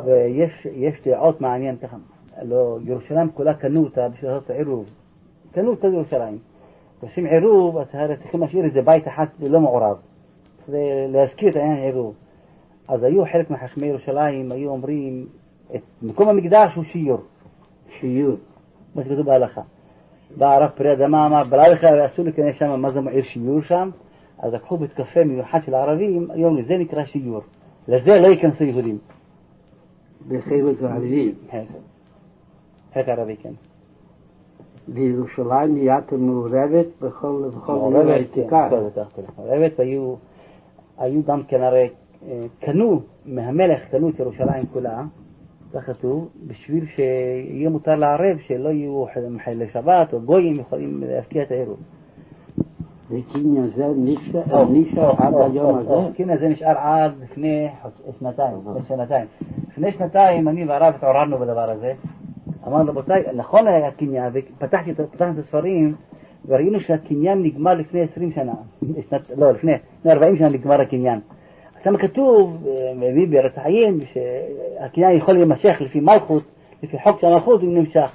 ויש דעות מעניין ככה, לא, ירושלים כולה קנו אותה בשביל לעשות עירוב, קנו אותה ירושלים, ועושים עירוב, אז צריכים להשאיר איזה בית אחד לא מעורב, להזכיר את העניין עירוב. אז היו חלק מחכמי ירושלים, היו אומרים, את מקום המקדש הוא שיעור, מה שכתוב בהלכה. בא הרב פרי אדמה אמר, בלעד לך אסור להיכנס שם, מה זה מעיר שיעור שם? אז לקחו בית קפה מיוחד של הערבים, היום לזה נקרא שיעור. לזה לא ייכנסו יהודים. בחלק הערבים. חלק הערבי, כן. בירושלים נהיית מעורבת בכל העתיקה. מעורבת, היו גם כנראה, מהמלך קנו את ירושלים כולה, כך כתוב, בשביל שיהיה מותר לערב, שלא יהיו מחללי שבת או גויים יכולים להפקיע את העירוב. וקניין זה נשאר עד היום הזה? קניין זה נשאר עד לפני שנתיים. לפני שנתיים אני והרב התעוררנו בדבר הזה. אמרנו רבותיי, נכון היה הקניין, ופתחתי את הספרים וראינו שהקניין נגמר לפני 20 שנה. לא, לפני 40 שנה נגמר הקניין. שם כתוב, מביא בארץ החיים, שהקניין יכול להימשך לפי מלכות, לפי חוק של המלכות, הוא נמשך.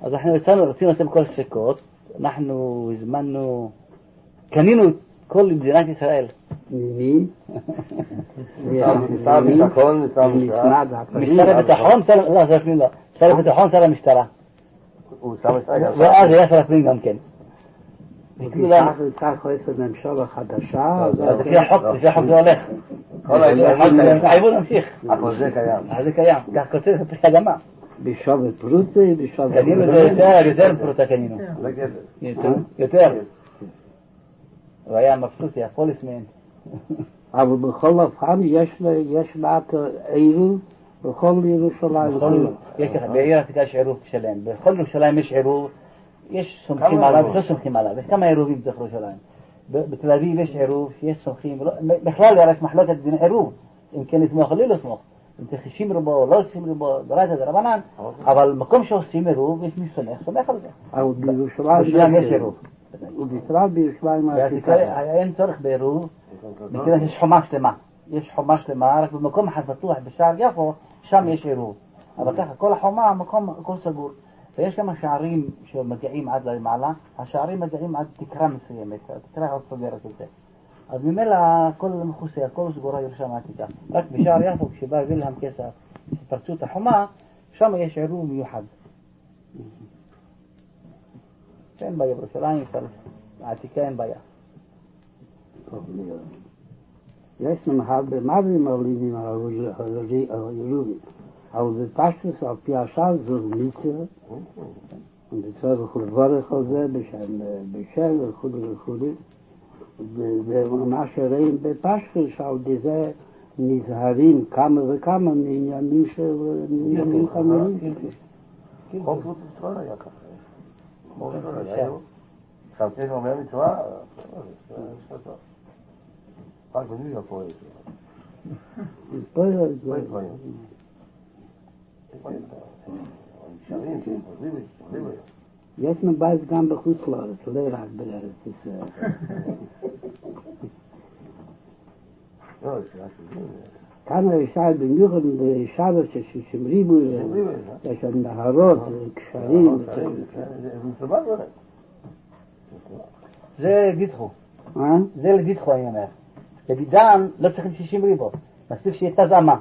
אז אנחנו רצינו לשים כל ספקות, אנחנו הזמנו, קנינו את כל מדינת ישראל. מי? משרד הביטחון, משרד הביטחון, לא, זה הפנים לא. משרד הביטחון, שר המשטרה. הוא שר המשטרה? ואז היה שר הפנים גם כן. וכך עושה ממשלה חדשה. אז לפי החוק זה הולך. העיבוד ממשיך. אבל זה קיים. זה קיים, כך כותב את פרי אדמה. בשבת פרוטה, בשבת... קנינו זה יותר פרוטה קנינו. זה כסף. יותר. הוא היה מבסוט, היה פוליסמן. אבל בכל אופן יש מעט עירוב בכל ירושלים. בעיר העתיקה יש עירוב שלם. בכל ירושלים יש עירוב. יש סומכים עליו, יש לא סומכים עליו. יש כמה עירובים בתוך ירושלים. בתל אביב יש עירוב, יש סומכים. בכלל יש מחלוקת בין עירוב. אם כן לסמוך או לא לסמוך. אם צריך 60 רבו או לא 60 רבו, דרייתא דרבנן. אבל מקום שעושים עירוב, יש מי סומך על זה. אבל בירושלים יש עירוב. ובפרט בירושלים העתיקה. אין צורך בעירוב, מכיוון שיש חומה שלמה. יש חומה שלמה, רק במקום אחד פתוח בשער יפו, שם יש עירוב. אבל ככה, כל החומה, המקום, הכל סגור. ויש כמה שערים שמגיעים עד למעלה, השערים מגיעים עד תקרה מסוימת, התקרה עוד סוגרת את זה. אז ממילא הכל מכוסה, הכל סגורה ירושלים העתיקה. רק בשער יפו, כשבא וילהם קיסר, שפרצו את החומה, שם יש עירוב מיוחד. אין בעיה בירושלים, העתיקה אין בעיה. יש לנו הרבה מעברים עלינים על העירובים. אבל בפשטוס על פי השאר זו מצווה, וצריך לברך על זה בשם וכו'. ומה שראים בפשטוס על זה נזהרים כמה וכמה מעניינים של חמורים. חוק זאת מצווה היה ככה. עכשיו כן אומר מצווה, רק בניו יורק פה יש מבית גם בחוץ לארץ, לא רק בארץ ישראל. כאן אפשר במיוחד בשבת ששמריבו, יש שם נהרות, קשרים. זה לדידחו. זה לדידחו אני אומר. לדידן לא צריכים 60 ריבו, מספיק שיהיה תז אמה.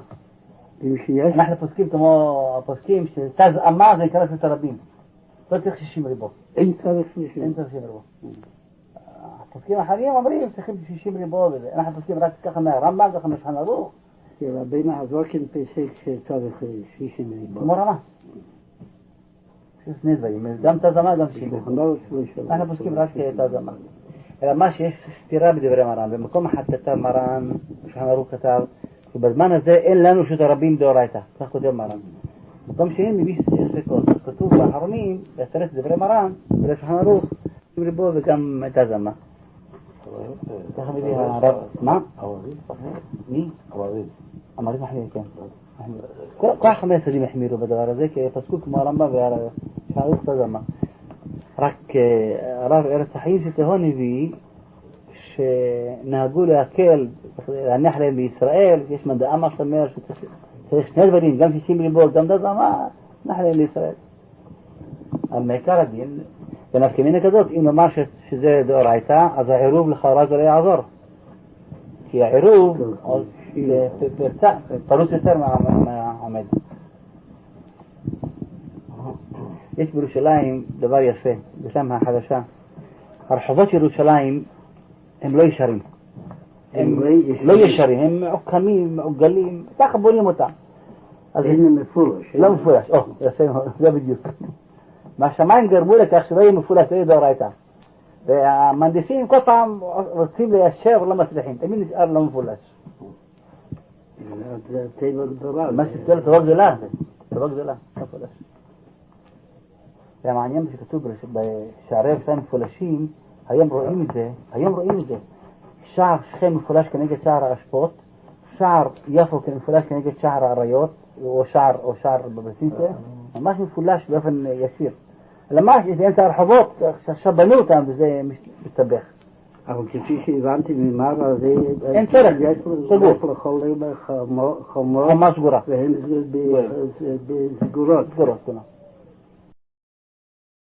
אנחנו פוסקים כמו הפוסקים שתז אמה זה נקרא של רבים. לא צריך 60 ריבו. אין צריך 60 ריבו. הפוסקים האחרים אומרים צריכים 60 ריבו וזה. אנחנו פוסקים רק ככה מהרמב"ם, ככה משולחן ערוך. רבינו הזוקן פסק שצריך 60 ריבו. כמו רמה. שני דברים, גם תז אמה גם 60 ריבו. אנחנו פוסקים רק תז אמה. אלא מה שיש סתירה בדברי מרן. במקום אחד כתב מרן, משולחן ערוך כתב, ובזמן הזה אין לנו שוט הרבים דאורייתא, כך כותב מרן. מקום שני מביא ספקות, כתוב באחרונים, בהסתרת דברי מרן, ולשולחן ערוך, ריבו וגם את הזמה. ככה מביא הרב, מה? ערבים? מי? ערבים. ערבים מחמיר, כן. כל 5 צדדים החמירו בדבר הזה, כי פסקו כמו הרמב"ם והשולחן ערוך את הזמה. רק הרב ארץ החיים שתהון הביא, שנהגו להקל, להניח להם בישראל, יש מדעמה שאומר שצריך שני דברים, גם 60 ריבות, גם דזמה, נח להם לישראל. אבל מעיקר הדין, ונפקא מינה כזאת, אם נאמר שזה דאורייתא, אז העירוב לכאורה זה לא יעזור. כי העירוב פרוץ יותר מהעומד. יש בירושלים דבר יפה, בשם החדשה. הרחובות של ירושלים הם לא ישרים. הם לא ישרים, הם מעוקמים, מעוגלים, ככה בונים אותם. אז הם מפולש. לא מפולש, זה בדיוק. מהשמיים גרמו לכך שלא יהיה מפולש, לא יהיה דאורייתא. והמהנדסים כל פעם רוצים ליישר ולא מצליחים, תמיד נשאר לא מפולש. זה טבע גדולה. מה שתהיה טובה גדולה, טובה גדולה, לא מפולש. זה מעניין שכתוב בשערי ירושלים מפולשים, היום רואים את זה. שער שכם מפולש כנגד שער האשפות, שער יפו מפולש כנגד שער האריות, או שער בבסיסה, ממש מפולש באופן ישיר. למש, יש באמצע הרחובות, עכשיו בנו אותם וזה מסתבך. אבל כפי שהבנתי ממר, זה... אין צורך, סגור. יש לכל חומות, חומה סגורה. והם סגורות. סגורות,